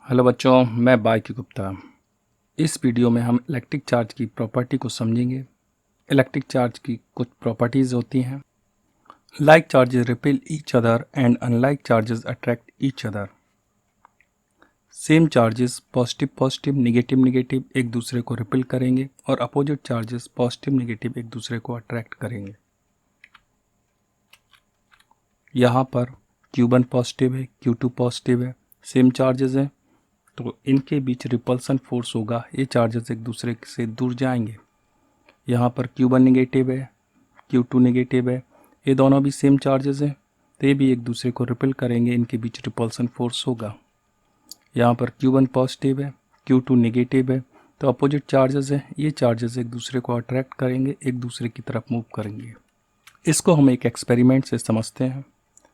Hello बच्चों, मैं बाइकी गुप्ता। इस वीडियो में हम इलेक्ट्रिक चार्ज की प्रॉपर्टी को समझेंगे। इलेक्ट्रिक चार्ज की कुछ प्रॉपर्टीज़ होती हैं। Like charges repel each other and unlike charges attract each other. Same charges positive positive negative negative एक दूसरे को रिपेल करेंगे और अपोजिट चार्जेस पॉजिटिव नेगेटिव एक दूसरे को अट्रैक्ट करेंगे। यहाँ पर Q1 पॉजिटिव है, Q2 पॉजिटिव है, सेम चार्जेस हैं तो इनके बीच रिपल्सन फोर्स होगा। ये चार्जेस एक दूसरे से दूर जाएंगे। यहाँ पर Q1 नेगेटिव है, Q2 नेगेटिव है, ये दोनों भी सेम चार्जेस हैं तो ये भी एक दूसरे को रिपेल करेंगे, इनके बीच रिपल्सन फोर्स होगा। यहाँ पर Q1 पॉजिटिव है, Q2 नेगेटिव है तो अपोजिट चार्जेस हैं, ये चार्जेस एक दूसरे को अट्रैक्ट करेंगे, एक दूसरे की तरफ मूव करेंगे। इसको हम एक एक्सपेरिमेंट से समझते हैं।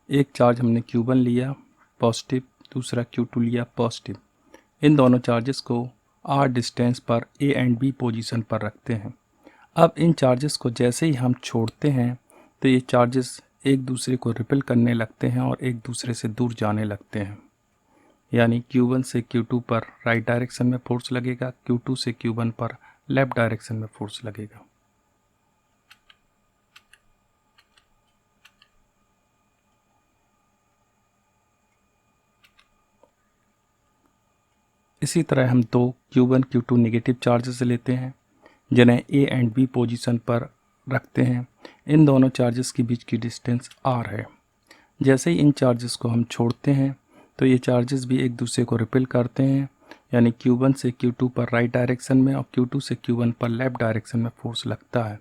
एक चार्ज हमने Q1 लिया पॉजिटिव, दूसरा Q2 लिया पॉजिटिव। इन दोनों चार्जेस को r डिस्टेंस पर A एंड B पोजीशन पर रखते हैं। अब इन चार्जेस को जैसे ही हम छोड़ते हैं तो ये चार्जेस एक दूसरे को रिपेल करने लगते हैं और एक दूसरे से दूर जाने लगते हैं। यानी Q1 से Q2 पर राइट डायरेक्शन में फोर्स लगेगा, Q2 से Q1 पर लेफ्ट डायरेक्शन में फोर्स लगेगा। इसी तरह हम दो Q1 Q2 नेगेटिव चार्जेस लेते हैं जिन्हें A एंड B पोजीशन पर रखते हैं। इन दोनों चार्जेस के बीच की डिस्टेंस r है। जैसे ही इन चार्जेस को हम छोड़ते हैं तो ये चार्जेस भी एक दूसरे को रिपेल करते हैं। यानी Q1 से Q2 पर राइट डायरेक्शन में और Q2 से Q1 पर लेफ्ट डायरेक्शन में फोर्स लगता है।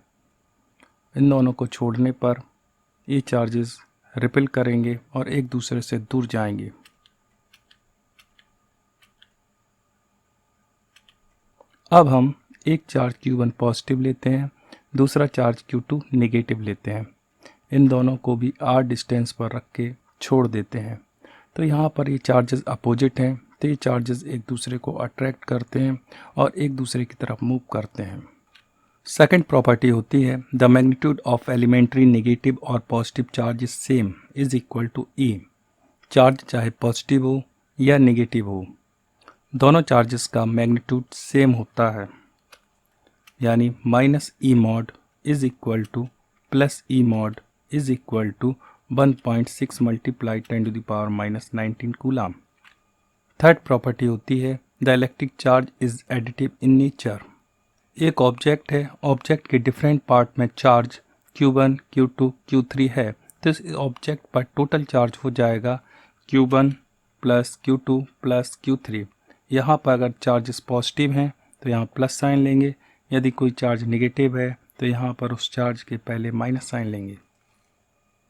इन दोनों को छोड़ने पर ये चार्जेस रिपेल करेंगे और एक दूसरे से दूर जाएंगे। अब हम एक चार्ज Q1 पॉजिटिव लेते हैं, दूसरा चार्ज Q2 नेगेटिव लेते हैं। इन दोनों को भी r डिस्टेंस पर रख के छोड़ देते हैं। तो यहाँ पर ये चार्जेस अपोजिट हैं तो ये चार्जेस एक दूसरे को अट्रैक्ट करते हैं और एक दूसरे की तरफ मूव करते हैं। सेकंड प्रॉपर्टी होती है the magnitude of elementary negative और positive charge is same is equal to E। Charge चाहे पॉजिटिव हो या नेगेटिव हो, दोनों चार्जेस का मैग्नीट्यूड सेम होता है। यानी -E mod is equal to +E mod is equal to 1.6 multiply 10⁻⁻19 coulomb. Third property होती है the electric charge is additive in nature. एक ऑब्जेक्ट है, ऑब्जेक्ट के डिफरेंट पार्ट में चार्ज Q1 Q2 Q3 है तो इस ऑब्जेक्ट पर टोटल चार्ज हो जाएगा Q1 + Q2 + Q3। यहाँ पर अगर चार्जेस पॉजिटिव हैं तो यहाँ प्लस साइन लेंगे, यदि कोई चार्ज नेगेटिव है तो यहाँ पर उस चार्ज के पहले माइनस साइन लेंगे।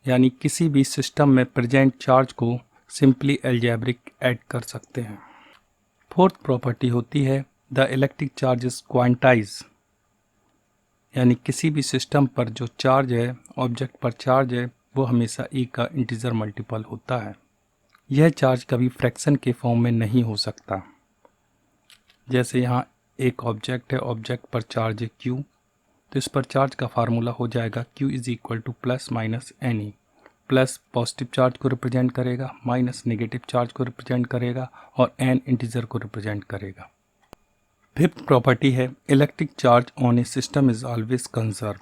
यानी किसी भी सिस्टम में प्रेजेंट चार्ज को सिंपली अलजेब्रिक ऐड कर सकते हैं। फोर्थ प्रॉपर्टी होती है the electric charge is quantize. यानी किसी भी सिस्टम पर जो चार्ज है, ऑब्जेक्ट पर चार्ज है, वो हमेशा E का इंटीजर मल्टीपल होता है। यह चार्ज कभी फ्रैक्शन के फॉर्म में नहीं हो सकता। जैसे यहाँ एक ऑब्जेक्ट है, ऑब्जेक्ट पर चार्ज है Q, तो इस पर चार्ज का फार्मूला हो जाएगा Q is equal to ±NE। Plus positive charge को रिप्रेजेंट करेगा, माइनस नेगेटिव चार्ज को रिप्रेजेंट करेगा और N इंटीजर को रिप्रेजेंट करेगा। फिफ्थ प्रॉपर्टी है electric charge on a system is always conserve.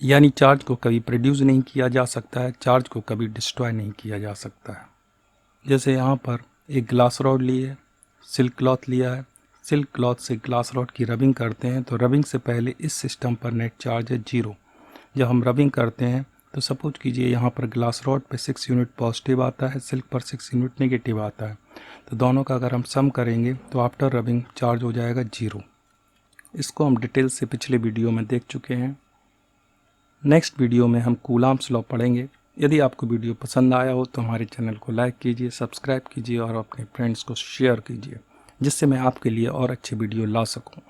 यानी चार्ज को कभी प्रोड्यूस नहीं किया जा सकता है, चार्ज को कभी डिस्ट्रॉय नहीं किया जा सकता है। जैसे यहाँ पर एक ग्लास रॉड ली है, सिल्क क्लॉथ लिया है, सिल्क क्लॉथ से ग्लास रॉड की रबिंग करते हैं तो रबिंग से पहले इस सिस्टम पर नेट चार्ज है 0। जब हम रबिंग करते हैं तो सपोज कीजिए यहाँ पर ग्लास रॉड पे 6 यूनिट पॉजिटिव आता है, सिल्क पर 6 यूनिट नेगेटिव आता है, तो दोनों का अगर हम सम करेंगे तो आफ्टर रबिंग चार्ज हो जाएगा 0। इसको हम डिटेल से पिछले वीडियो में देख चुके हैं। नेक्स्ट वीडियो में हम कूलाम्स लॉ पढ़ेंगे। यदि आपको वीडियो पसंद आया हो तो हमारे चैनल को लाइक कीजिए, सब्सक्राइब कीजिए और अपने फ्रेंड्स को शेयर कीजिए, जिससे मैं आपके लिए और अच्छे वीडियो ला सकूं।